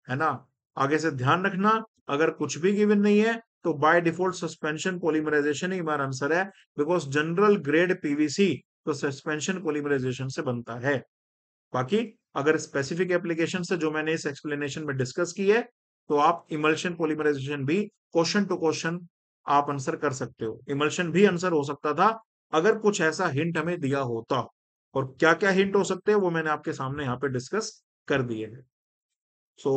Speaker 1: है ना. आगे से ध्यान रखना, अगर कुछ भी गिवन नहीं है तो बाय डिफॉल्ट सस्पेंशन पॉलीमराइजेशन ही हमारा आंसर है, बिकॉज जनरल ग्रेड पीवीसी तो सस्पेंशन पॉलीमराइजेशन से बनता है. बाकी अगर स्पेसिफिक एप्लीकेशन से जो मैंने इस एक्सप्लेनेशन में डिस्कस की है, तो आप इमल्शन पॉलीमराइजेशन भी क्वेश्चन टू क्वेश्चन आप आंसर कर सकते हो. इमल्शन भी आंसर हो सकता था अगर कुछ ऐसा हिंट हमें दिया होता. और क्या क्या हिंट हो सकते हैं वो मैंने आपके सामने यहाँ पे डिस्कस कर दिए हैं। So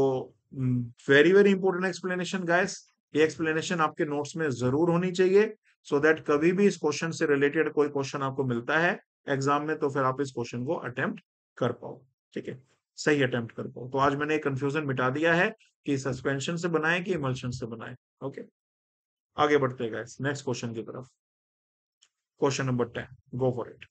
Speaker 1: very very important explanation guys. ये एक्सप्लेनेशन आपके नोट्स में जरूर होनी चाहिए, सो दैट कभी भी इस क्वेश्चन से रिलेटेड कोई क्वेश्चन आपको मिलता है एग्जाम में तो फिर आप इस क्वेश्चन को अटेम्प्ट कर पाओ। ठीक है, सही अटेम्प्ट कर पाओ। तो आज मैंने कंफ्यूजन मिटा दिया है कि सस्पेंशन से बनाए कि इमल्शन से बनाए। ओके, आगे बढ़ते हैं गाइस नेक्स्ट क्वेश्चन की तरफ। Question number 10, go for it.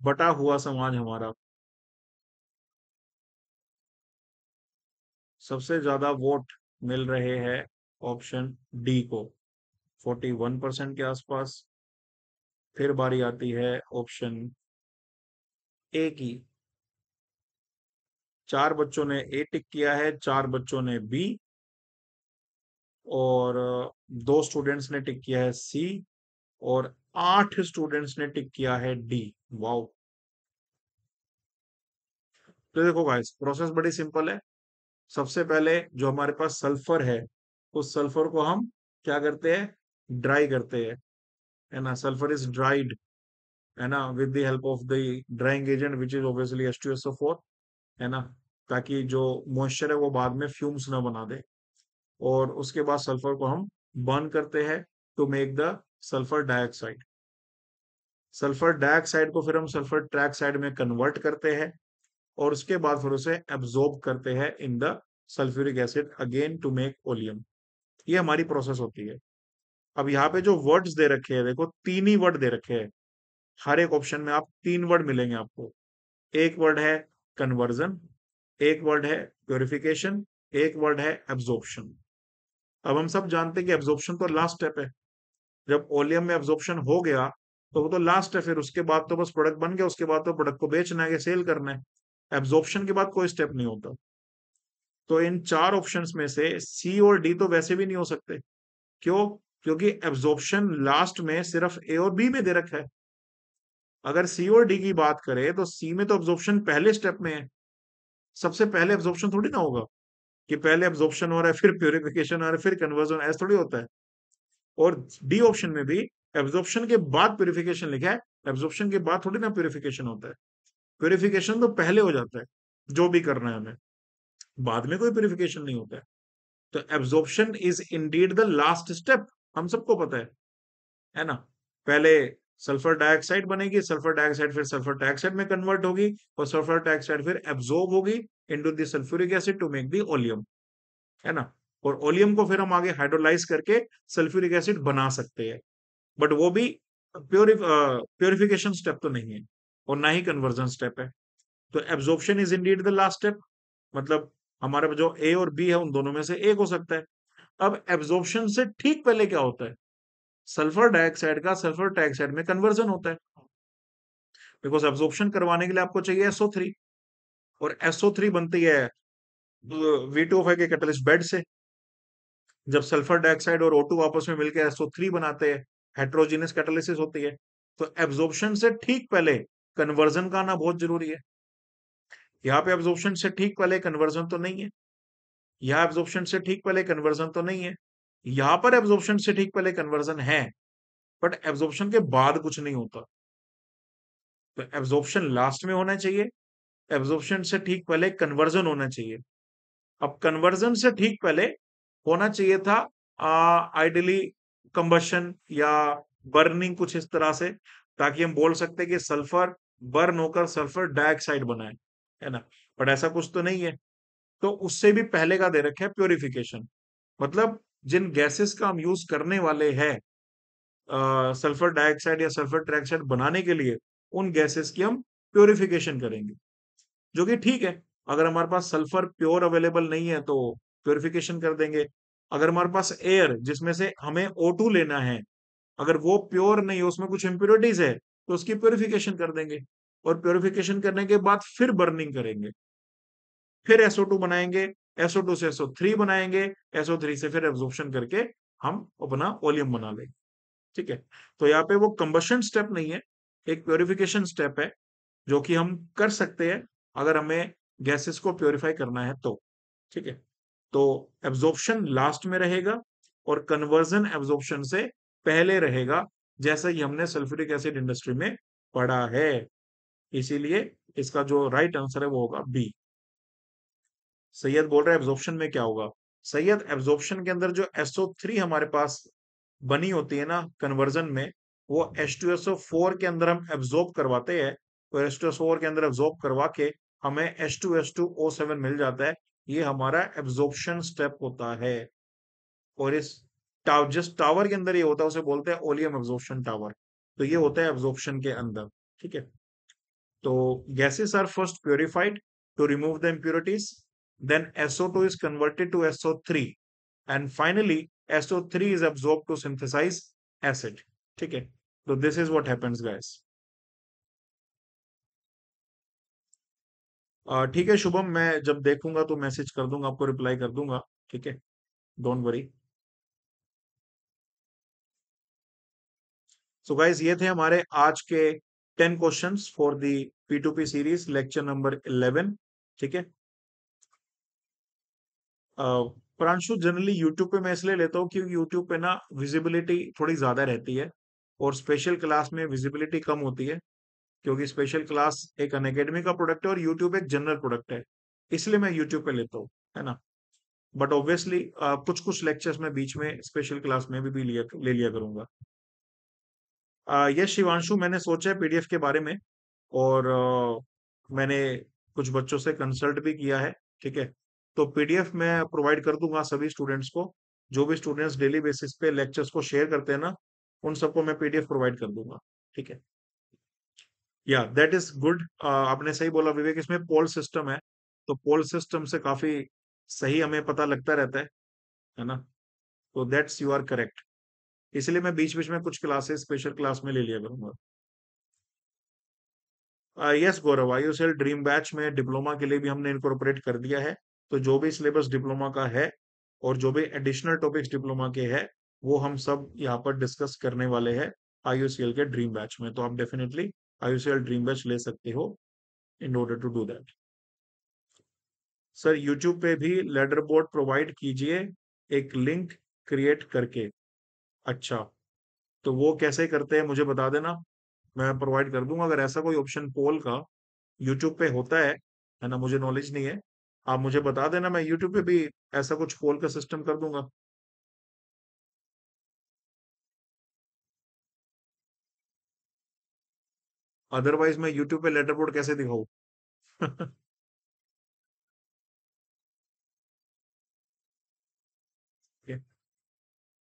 Speaker 1: बटा हुआ समाज हमारा, सबसे ज्यादा वोट मिल रहे हैं ऑप्शन डी को, 41% के आसपास। फिर बारी आती है ऑप्शन ए की। 4 बच्चों ने ए टिक किया है, 4 बच्चों ने बी, और 2 स्टूडेंट्स ने टिक किया है सी, और 8 स्टूडेंट्स ने टिक किया है डी। वाओ। तो देखो गाइस प्रोसेस बड़ी सिंपल है। सबसे पहले जो हमारे पास सल्फर है, उस सल्फर को हम क्या करते हैं, ड्राई करते हैं, है ना। सल्फर इज ड्राइड, है ना, with the help of the drying agent which is obviously H2SO4, है ना, ताकि जो मॉइस्चर है वो बाद में फ्यूम्स ना बना दे। और उसके बाद सल्फर को हम बर्न करते हैं to make the sulphur dioxide. Sulphur dioxide को फिर हम सल्फर ट्रैक्साइड में कन्वर्ट करते हैं, और उसके बाद फिर उसे एब्जॉर्ब करते हैं in the sulphuric acid again to make oleum. ये हमारी प्रोसेस होती है। अब यहाँ पे जो वर्ड्स दे रखे हैं, देखो 3 ही वर्ड दे रखे हैं। हर एक ऑप्शन में आप 3 वर्ड मिलेंगे आपको। एक वर्ड है कन्वर्जन, एक वर्ड है प्योरिफिकेशन, एक वर्ड है एब्जॉर्प्शन। अब हम सब जानते हैं कि एब्जॉर्प्शन तो लास्ट स्टेप है। जब ओलियम में एब्जॉर्प्शन हो गया तो वो तो लास्ट है, फिर उसके बाद तो बस प्रोडक्ट बन गया, उसके बाद तो प्रोडक्ट को बेचना है, सेल करना है। एब्जॉर्प्शन के बाद कोई स्टेप नहीं होता। तो इन 4 ऑप्शंस में से सी और डी तो वैसे भी नहीं हो सकते। क्यों? क्योंकि एब्जॉर्प्शन लास्ट में सिर्फ ए और बी में दे रखा है। अगर सी और डी की बात करें तो सी में तो एब्जॉर्प्शन पहले स्टेप में है। सबसे पहले एब्जॉर्प्शन थोड़ी ना होगा कि पहले एब्जॉर्प्शन हो रहा है फिर प्यूरिफिकेशन हो रहा है फिर कन्वर्जन, ऐसा थोड़ी होता है। और डी ऑप्शन में भी एब्जॉर्प्शन के बाद प्यूरिफिकेशन लिखा है। एब्जॉर्प्शन के बाद थोड़ी ना प्यूरिफिकेशन होता है। प्यूरिफिकेशन तो पहले हो जाता है, जो भी करना है हमें, बाद में कोई प्यूरिफिकेशन नहीं होता है। तो absorption is indeed the last step, हम सबको पता है ना। पहले सल्फर डाइऑक्साइड बनेगी, सल्फर डाइऑक्साइड फिर सल्फर डाइऑक्साइड में कन्वर्ट होगी, और सल्फर डाइऑक्साइड फिर एब्जॉर्ब होगी into the sulphuric acid to make the oleum, है ना। और ओलियम को फिर हम आगे हाइड्रोलाइज करके सल्फ्यूरिक एसिड बना सकते हैं। बट वो भी प्योरिफिकेशन स्टेप तो नहीं है, और ना ही कन्वर्जन स्टेप है। तो absorption is indeed the last step, मतलब हमारे जो ए और बी है उन दोनों में से एक हो सकता है। अब एब्जॉर्प्शन से ठीक पहले क्या होता है, सल्फर डाइऑक्साइड का सल्फर डाइऑक्साइड में कन्वर्जन होता है। बिकॉज एब्जॉर्प्शन करवाने के लिए आपको चाहिए SO3, और SO3 बनती है V2O5 के कैटलिस्ट बेड से। जब सल्फर डाइऑक्साइड और O2 आपस में मिलकर SO3 बनाते हैं, हेट्रोजीनियस कैटालिसिस होती है। तो एब्जॉर्प्शन से ठीक पहले कन्वर्जन का आना बहुत जरूरी है। यहाँ पे एब्जॉर्प्शन से ठीक पहले कन्वर्जन तो नहीं है, यहाँ एब्जॉर्प्शन से ठीक पहले कन्वर्जन तो नहीं है, यहाँ पर एब्जॉर्प्शन से ठीक पहले कन्वर्जन है, बट एब्जॉर्प्शन के बाद कुछ नहीं होता। तो एब्जॉर्प्शन लास्ट में होना चाहिए, एब्जॉर्प्शन से ठीक पहले कन्वर्जन होना चाहिए। अब कन्वर्जन से ठीक पहले होना चाहिए था आइडियली कंबशन या बर्निंग, कुछ इस तरह से, ताकि हम बोल सकते हैं कि सल्फर बर्न होकर सल्फर डाइऑक्साइड बना है ना। बट ऐसा कुछ तो नहीं है। तो उससे भी पहले का दे रखा है प्योरिफिकेशन। मतलब जिन गैसेस का हम यूज करने वाले हैं सल्फर डाइऑक्साइड या सल्फर ट्राइऑक्साइड बनाने के लिए उन गैसेस की हम प्योरिफिकेशन करेंगे, जो कि ठीक है। अगर हमारे पास सल्फर प्योर अवेलेबल नहीं है तो प्योरिफिकेशन कर देंगे। अगर हमारे पास एयर जिसमें से हमें O2 लेना है, अगर वो प्योर नहीं है, उसमें कुछ इम्प्योरिटीज है, तो उसकी प्योरिफिकेशन कर देंगे। और प्योरिफिकेशन करने के बाद फिर बर्निंग करेंगे, फिर SO2 बनाएंगे, SO2 से SO3 बनाएंगे, SO3 से फिर एब्जॉर्प्शन करके हम अपना ओलियम बना लेंगे। ठीक है। तो यहाँ पे वो कंबशन स्टेप नहीं है, एक प्योरिफिकेशन स्टेप है, जो कि हम कर सकते हैं अगर हमें गैसेस को प्योरीफाई करना है तो। ठीक है। तो एब्जॉर्प्शन लास्ट में रहेगा और कन्वर्जन एब्जॉर्प्शन से पहले रहेगा, जैसा ही हमने सल्फ्यूरिक एसिड इंडस्ट्री में पढ़ा है। इसीलिए इसका जो राइट आंसर है वो होगा बी। सैयद बोल रहा है एब्जॉर्प्शन में क्या होगा। सैयद एब्जॉर्प्शन के अंदर जो SO3 हमारे पास बनी होती है ना कन्वर्जन में, वो H2SO4 के अंदर हम एब्जॉर्ब करवाते हैं। तो H2SO4 के अंदर एब्जॉर्ब करवा के हमें H2S2O7 मिल जाता है। ये हमारा एब्जॉर्प्शन स्टेप होता है। और इस जिस टावर के अंदर ये होता है उसे बोलते हैं ओलियम एब्जॉर्प्शन टावर। तो ये होता है एब्जॉर्प्शन के अंदर। ठीक है। तो gases are first purified to remove the impurities, then SO2 is converted to SO3, and finally SO3 is absorbed to synthesize acid. ठीक है। तो this is what happens guys. ठीक है शुभम, मैं जब देखूंगा तो मैसेज कर दूंगा, आपको रिप्लाई कर दूंगा। ठीक है, डोंट वरी। सो गाइस, ये थे हमारे आज के 10 questions for the P2P series lecture number 11। ठीक है। प्रांशु, जनरली यूट्यूब पे मैं इसलिए लेता हूँ क्योंकि यूट्यूब पे ना विजिबिलिटी थोड़ी ज्यादा रहती है और स्पेशल क्लास में विजिबिलिटी कम होती है, क्योंकि स्पेशल क्लास एक अनअकैडमी का प्रोडक्ट है और यूट्यूब एक जनरल प्रोडक्ट है। इसलिए मैं यूट्यूब पे लेता हूँ, है ना। बट ऑब्वियसली कुछ कुछ लेक्चर्स में बीच में स्पेशल क्लास में भी ले लिया करूंगा। यस शिवांशु, मैंने सोचा है पीडीएफ के बारे में, और मैंने कुछ बच्चों से कंसल्ट भी किया है। ठीक है। तो पीडीएफ मैं प्रोवाइड कर दूंगा सभी स्टूडेंट्स को। जो भी स्टूडेंट्स डेली बेसिस पे लेक्चर्स को शेयर करते हैं ना, उन सबको मैं पीडीएफ प्रोवाइड कर दूंगा। ठीक है। या दैट इज गुड। आपने सही बोला विवेक, इसमें पोल सिस्टम है, तो पोल सिस्टम से काफी सही हमें पता लगता रहता है ना। तो दैट्स यू आर करेक्ट। इसलिए मैं बीच बीच में कुछ क्लासेस स्पेशल क्लास में ले लिया करूंगा। यस गौरव, IUCL ड्रीम बैच में डिप्लोमा के लिए भी हमने इनकॉर्पोरेट कर दिया है। तो जो भी सिलेबस डिप्लोमा का है और जो भी एडिशनल टॉपिक्स डिप्लोमा के हैं, वो हम सब यहाँ पर डिस्कस करने वाले हैं IUCL के ड्रीम बैच में। तो आप डेफिनेटली IUCL ड्रीम बैच ले सकते हो in order to do that. Sir YouTube पे भी लेडर बोर्ड प्रोवाइड कीजिए, एक लिंक क्रिएट करके। अच्छा, तो वो कैसे करते हैं मुझे बता देना, मैं प्रोवाइड कर दूंगा। अगर ऐसा कोई ऑप्शन पोल का यूट्यूब पे होता है ना, मुझे नॉलेज नहीं है, आप मुझे बता देना, मैं यूट्यूब पे भी ऐसा कुछ पोल का सिस्टम कर दूंगा। अदरवाइज मैं यूट्यूब पे लेटर बोर्ड कैसे दिखाऊं?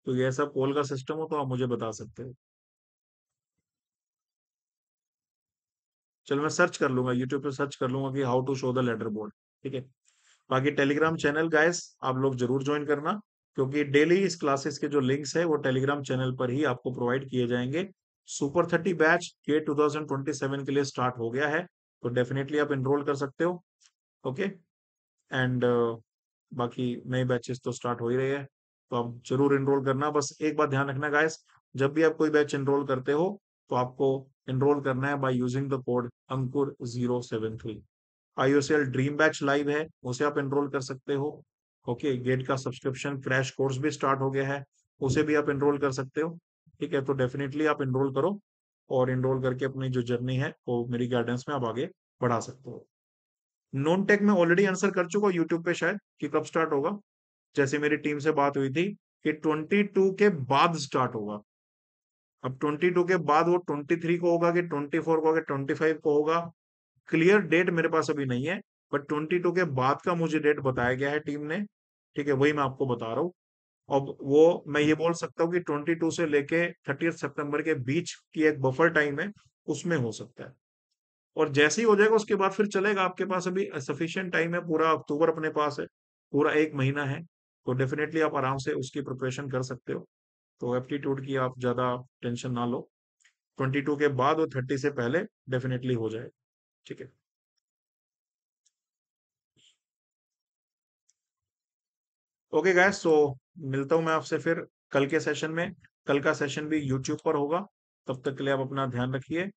Speaker 1: तो ये ऐसा पोल का सिस्टम हो तो आप मुझे बता सकते हो। चलो मैं सर्च कर लूंगा, यूट्यूब पे सर्च कर लूंगा कि how to show the letter board. ठीक है। बाकी टेलीग्राम चैनल गाइस आप लोग जरूर ज्वाइन करना, क्योंकि डेली इस क्लासेस के जो लिंक्स है वो टेलीग्राम चैनल पर ही आपको प्रोवाइड किए जाएंगे। सुपर 30 बैच के 2027 के लिए स्टार्ट हो गया है, तो डेफिनेटली आप एनरोल कर सकते हो। ओके। एंड बाकी नए बैचेस तो स्टार्ट हो ही रहे हैं, तो आप जरूर एनरोल करना। बस एक बात ध्यान रखना गाइस, जब भी आप कोई बैच एनरोल करते हो तो आपको एनरोल करना है बाय यूजिंग द कोड अंकुर073। IOCL ड्रीम बैच लाइव है, उसे आप एनरोल कर सकते हो। ओके, गेट का सब्सक्रिप्शन क्रैश कोर्स भी स्टार्ट हो गया है, उसे भी आप एनरोल कर सकते हो। ठीक है। तो डेफिनेटली आप एनरोल करो, और एनरोल करके अपनी जो जर्नी है वो मेरी गाइडेंस में आप आगे बढ़ा सकते हो। नॉन टेक में ऑलरेडी आंसर कर चुका यूट्यूब पे शायद कि कब स्टार्ट होगा। जैसे मेरी टीम से बात हुई थी कि 22 के बाद स्टार्ट होगा। अब 22 के बाद वो 23 को होगा कि 24 को होगा, 25 को होगा, क्लियर डेट मेरे पास अभी नहीं है। बट 22 के बाद का मुझे डेट बताया गया है टीम ने। ठीक है, वही मैं आपको बता रहा हूँ। अब वो मैं ये बोल सकता हूँ कि 22 से लेके 30 सितंबर के बीच की एक बफर टाइम है, उसमें हो सकता है। और जैसे ही हो जाएगा उसके बाद फिर चलेगा, आपके पास अभी सफिशिएंट टाइम है, पूरा अक्टूबर अपने पास है, पूरा 1 महीना है, तो डेफिनिटली आप आराम से उसकी प्रिपरेशन कर सकते हो। तो एप्टीट्यूड की आप ज़्यादा टेंशन ना लो, 22 के बाद और 30 से पहले डेफिनिटली हो जाएगा, ठीक है? ओके गाइस, सो मिलता हूँ मैं आपसे फिर कल के सेशन में। कल का सेशन भी यूट्यूब पर होगा, तब तक के लिए आप अपना ध्यान रखिए।